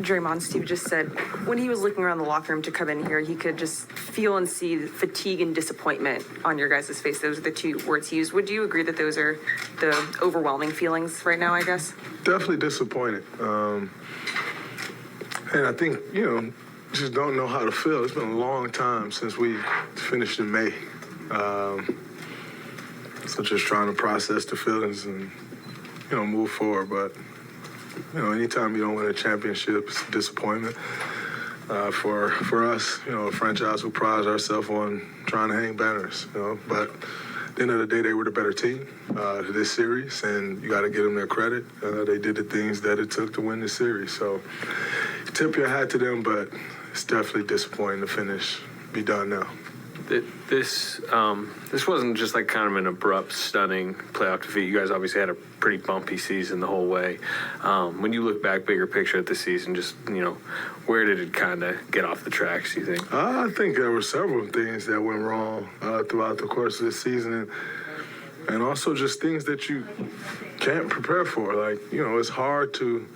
Draymond, Steve just said when he was looking around the locker room to come in here, he could just feel and see the fatigue and disappointment on your guys' face. Those are the two words he used. Would you agree that those are the overwhelming feelings right now, I guess? Definitely disappointed. And I think, just don't know how to feel. It's been a long time since we finished in May. So just trying to process the feelings and, move forward. But, anytime you don't win a championship, it's a disappointment. For us, a franchise who prides ourselves on trying to hang banners, But at the end of the day, they were the better team to this series, and you got to give them their credit. They did the things that it took to win this series. So tip your hat to them, but it's definitely disappointing to be done now. This wasn't just like kind of an abrupt, stunning playoff defeat. You guys obviously had a pretty bumpy season the whole way. When you look back, bigger picture at the season, just, where did it kind of get off the tracks, do you think? I think there were several things that went wrong throughout the course of the season. And also just things that you can't prepare for. Like, it's hard to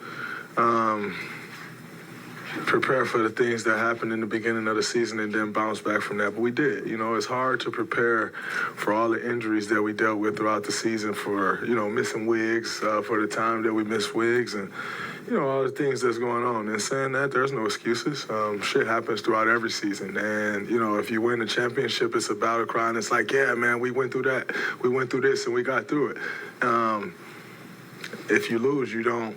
prepare for the things that happened in the beginning of the season and then bounce back from that. But we did. It's hard to prepare for all the injuries that we dealt with throughout the season, for, missing Wiggs, for the time that we missed Wiggs, and, all the things that's going on. And saying that, there's no excuses. Shit happens throughout every season. And, if you win the championship, it's a battle cry. And it's like, yeah, man, we went through that. We went through this and we got through it. If you lose, you don't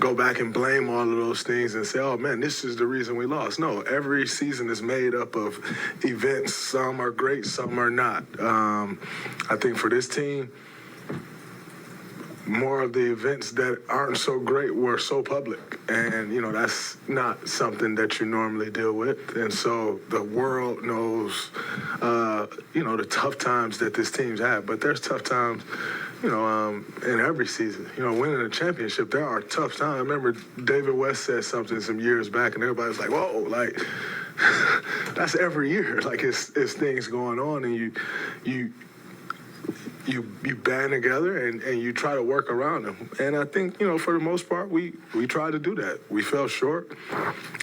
go back and blame all of those things and say, oh, man, this is the reason we lost. No, every season is made up of events. Some are great, some are not. I think for this team, more of the events that aren't so great were so public. And, that's not something that you normally deal with. And so the world knows, the tough times that this team's had. But there's tough times, in every season. Winning a championship, there are tough times. I remember David West said something some years back, and everybody was like, whoa, like, that's every year. Like, it's things going on, and you band together and you try to work around them. And I think, for the most part, we try to do that. We fell short,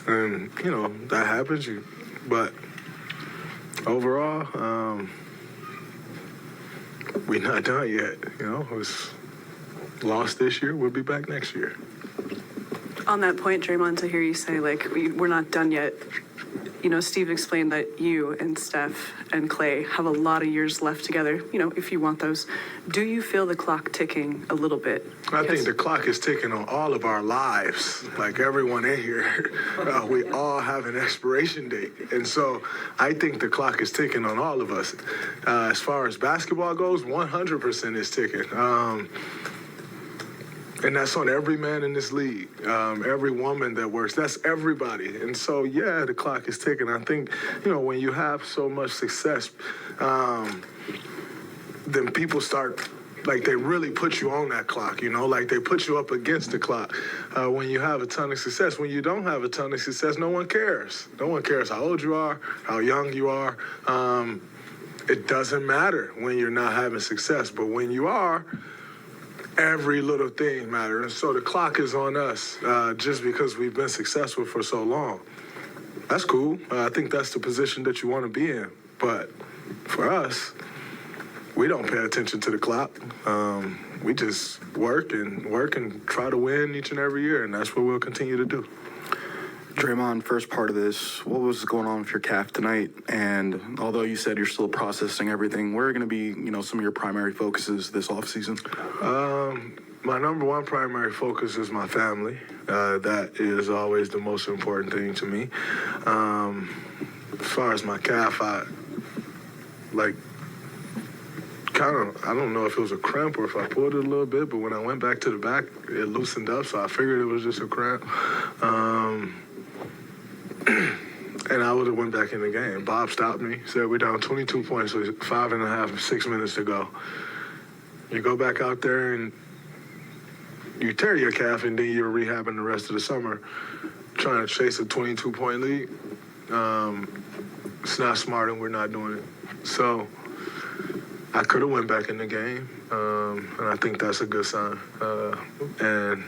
and, that happens. But overall, we're not done yet. It was lost this year. We'll be back next year. On that point, Draymond, to hear you say, we're not done yet, Steve explained that you and Steph and Klay have a lot of years left together, if you want those. Do you feel the clock ticking a little bit? I think the clock is ticking on all of our lives. Like everyone in here, we all have an expiration date. And so I think the clock is ticking on all of us. As far as basketball goes, 100% is ticking. And that's on every man in this league, every woman that works. That's everybody. And so, yeah, the clock is ticking. I think, when you have so much success, then people start, they really put you on that clock, they put you up against the clock. When you have a ton of success. When you don't have a ton of success, no one cares. No one cares how old you are, how young you are. It doesn't matter when you're not having success. But when you are, every little thing matters. And so the clock is on us just because we've been successful for so long. That's cool. I think that's the position that you want to be in. But for us, we don't pay attention to the clock. We just work and try to win each and every year, and that's what we'll continue to do. Draymond, first part of this, what was going on with your calf tonight? And although you said you're still processing everything, where are going to be, some of your primary focuses this offseason? My number one primary focus is my family. That is always the most important thing to me. As far as my calf, I don't know if it was a cramp or if I pulled it a little bit, but when I went back to the back, it loosened up, so I figured it was just a cramp. And I would have went back in the game. Bob stopped me, said we're down 22 points with 5.5, 6 minutes to go. You go back out there and you tear your calf, and then you're rehabbing the rest of the summer, trying to chase a 22-point lead. It's not smart, and we're not doing it. So I could have went back in the game, and I think that's a good sign. And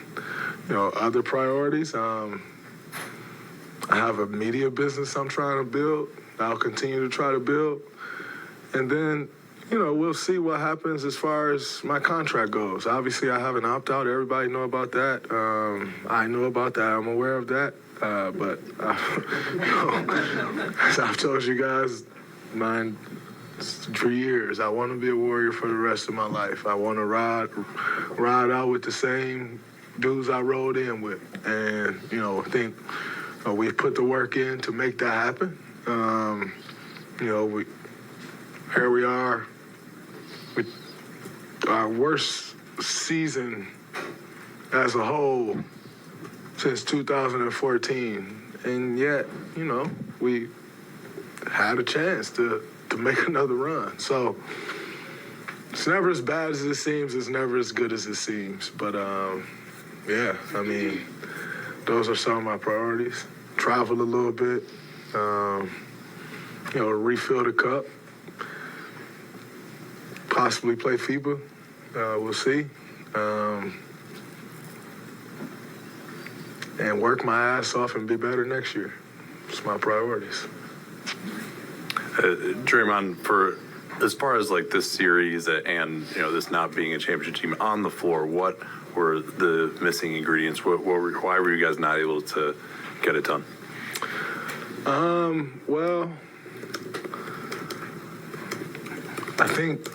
other priorities. I have a media business I'm trying to build. I'll continue to try to build. And then, we'll see what happens as far as my contract goes. Obviously, I have an opt-out. Everybody know about that. I know about that. I'm aware of that. But as I've told you guys, for years, I want to be a Warrior for the rest of my life. I want to ride out with the same dudes I rode in with. And, I think we've put the work in to make that happen. Here we are with our worst season as a whole since 2014. And yet, we had a chance to make another run. So it's never as bad as it seems. It's never as good as it seems. But, those are some of my priorities. Travel a little bit, refill the cup, possibly play FIBA. We'll see. And work my ass off and be better next year. It's my priorities. Draymond, for as far as like this series and this not being a championship team on the floor, what were the missing ingredients? Why were you guys not able to get it done? Well, I think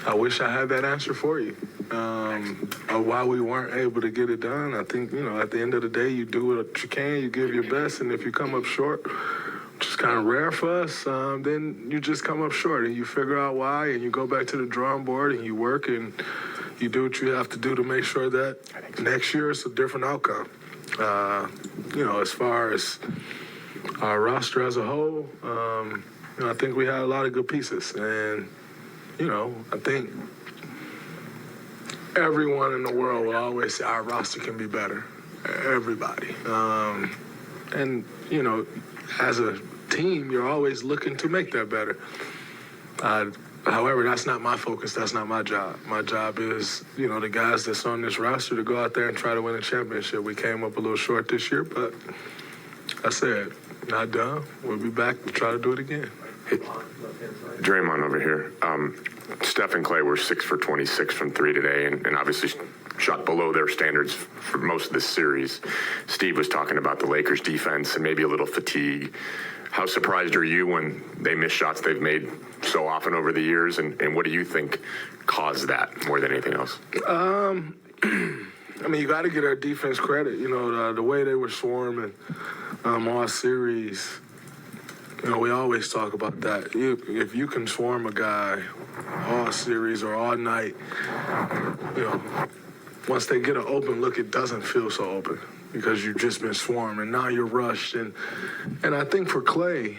I wish I had that answer for you. Why we weren't able to get it done. I think at the end of the day, you do what you can, you give your best, and if you come up short, which is kind of rare for us, then you just come up short and you figure out why and you go back to the drawing board and you work and you do what you have to do to make sure that next year it's a different outcome. As far as our roster as a whole, I think we had a lot of good pieces. And, I think everyone in the world will always say our roster can be better. Everybody. As a team, you're always looking to make that better. However, that's not my focus. That's not my job. My job is, the guys that's on this roster to go out there and try to win a championship. We came up a little short this year, but I said, not done. We'll be back to try to do it again. Hey, Draymond over here. Steph and Klay were 6 for 26 from 3 today, and obviously shot below their standards for most of this series. Steve was talking about the Lakers' defense and maybe a little fatigue. How surprised are you when they miss shots they've made so often over the years, and what do you think caused that more than anything else? You got to get our defense credit. The way they were swarming all series. We always talk about that. If you can swarm a guy all series or all night, once they get an open look, it doesn't feel so open because you've just been swarmed and now you're rushed. And I think for Klay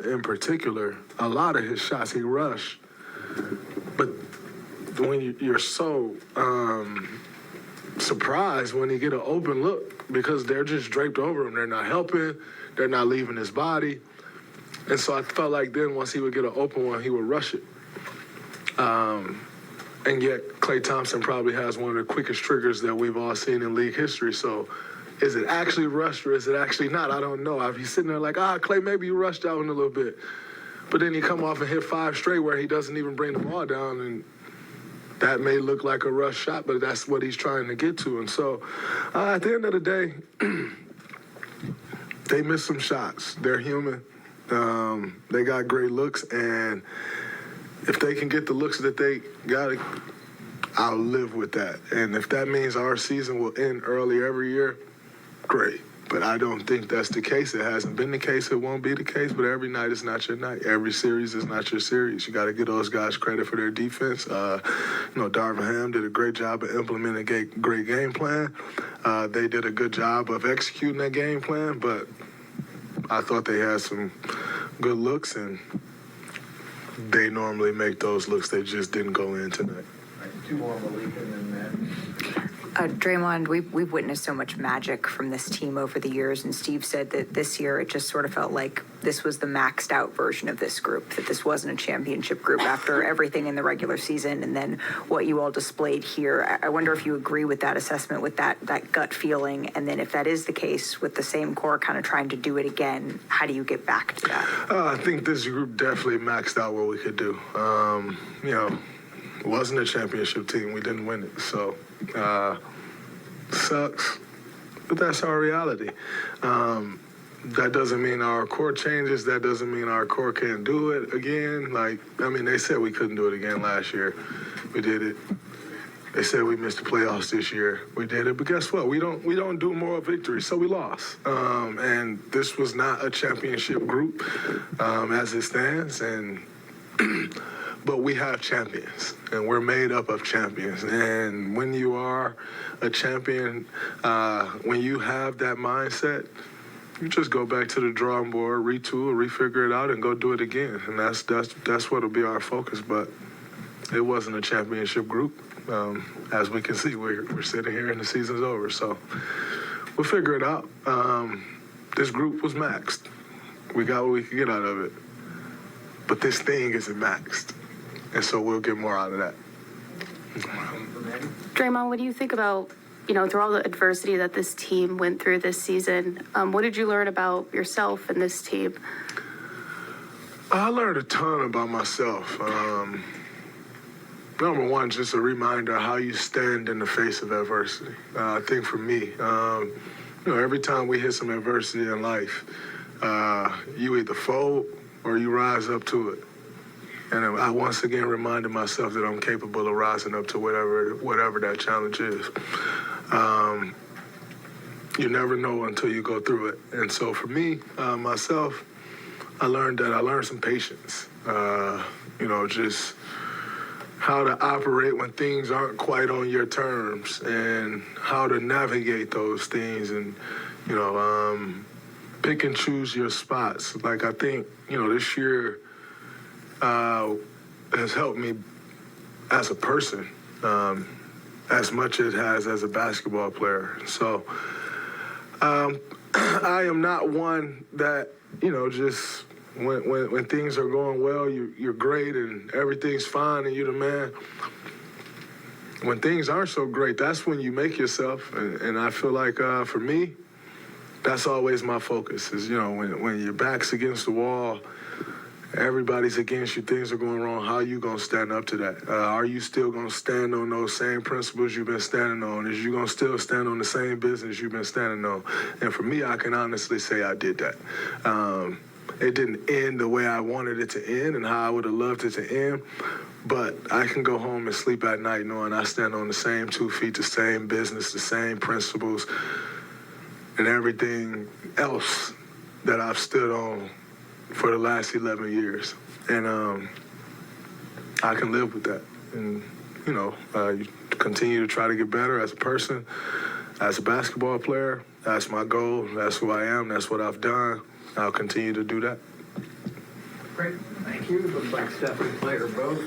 in particular, a lot of his shots he rushed. But when you're so surprised when you get an open look because they're just draped over him. They're not helping. They're not leaving his body. And so I felt like then once he would get an open one, he would rush it. And yet Klay Thompson probably has one of the quickest triggers that we've all seen in league history. So is it actually rushed or is it actually not? I don't know. He's sitting there like, Klay, maybe you rushed that one a little bit. But then he come off and hit 5 straight where he doesn't even bring the ball down. And that may look like a rush shot, but that's what he's trying to get to. And so at the end of the day, they missed some shots. They're human. They got great looks, and if they can get the looks that they got, I'll live with that. And if that means our season will end early every year, great. But I don't think that's the case. It hasn't been the case. It won't be the case. But every night is not your night. Every series is not your series. You got to give those guys credit for their defense. Darvin Ham did a great job of implementing a great game plan. They did a good job of executing that game plan, but I thought they had some good looks, and they normally make those looks. They just didn't go in tonight. Two more, Malik, and then Matt. Draymond, we've witnessed so much magic from this team over the years, and Steve said that this year it just sort of felt like this was the maxed out version of this group, that this wasn't a championship group after everything in the regular season and then what you all displayed here. I wonder if you agree with that assessment, with that gut feeling, and then if that is the case, with the same core kind of trying to do it again, how do you get back to that? I think this group definitely maxed out what we could do. It wasn't a championship team. We didn't win it, so sucks, but that's our reality. That doesn't mean our core changes. That doesn't mean our core can't do it again. They said we couldn't do it again last year. We did it. They said we missed the playoffs this year. We did it, but guess what? We don't do moral victory, so we lost. And this was not a championship group as it stands, and but we have champions, and we're made up of champions. And when you are a champion, when you have that mindset, you just go back to the drawing board, retool, refigure it out, and go do it again. And that's what'll be our focus. But it wasn't a championship group. As we can see, we're sitting here and the season's over. So we'll figure it out. This group was maxed. We got what we could get out of it. But this thing isn't maxed. And so we'll get more out of that. Draymond, what do you think about, through all the adversity that this team went through this season, what did you learn about yourself and this team? I learned a ton about myself. Number one, just a reminder how you stand in the face of adversity. I think for me, every time we hit some adversity in life, you either fold or you rise up to it. And I once again reminded myself that I'm capable of rising up to whatever that challenge is. You never know until you go through it. And so for me, myself, I learned some patience. Just how to operate when things aren't quite on your terms and how to navigate those things and, pick and choose your spots. I think, this year, has helped me as a person as much as it has as a basketball player. So I am not one that, just when things are going well, you're great and everything's fine and you're the man. When things aren't so great, that's when you make yourself. And I feel like for me, that's always my focus is, when your back's against the wall, everybody's against you, things are going wrong, how are you going to stand up to that? Are you still going to stand on those same principles you've been standing on? Is you going to still stand on the same business you've been standing on? And for me, I can honestly say I did that. It didn't end the way I wanted it to end and how I would have loved it to end, but I can go home and sleep at night knowing I stand on the same 2 feet, the same business, the same principles, and everything else that I've stood on for the last 11 years. And I can live with that. And, you continue to try to get better as a person, as a basketball player. That's my goal. That's who I am. That's what I've done. I'll continue to do that. Great. Thank you. Looks like Steph and Klay are both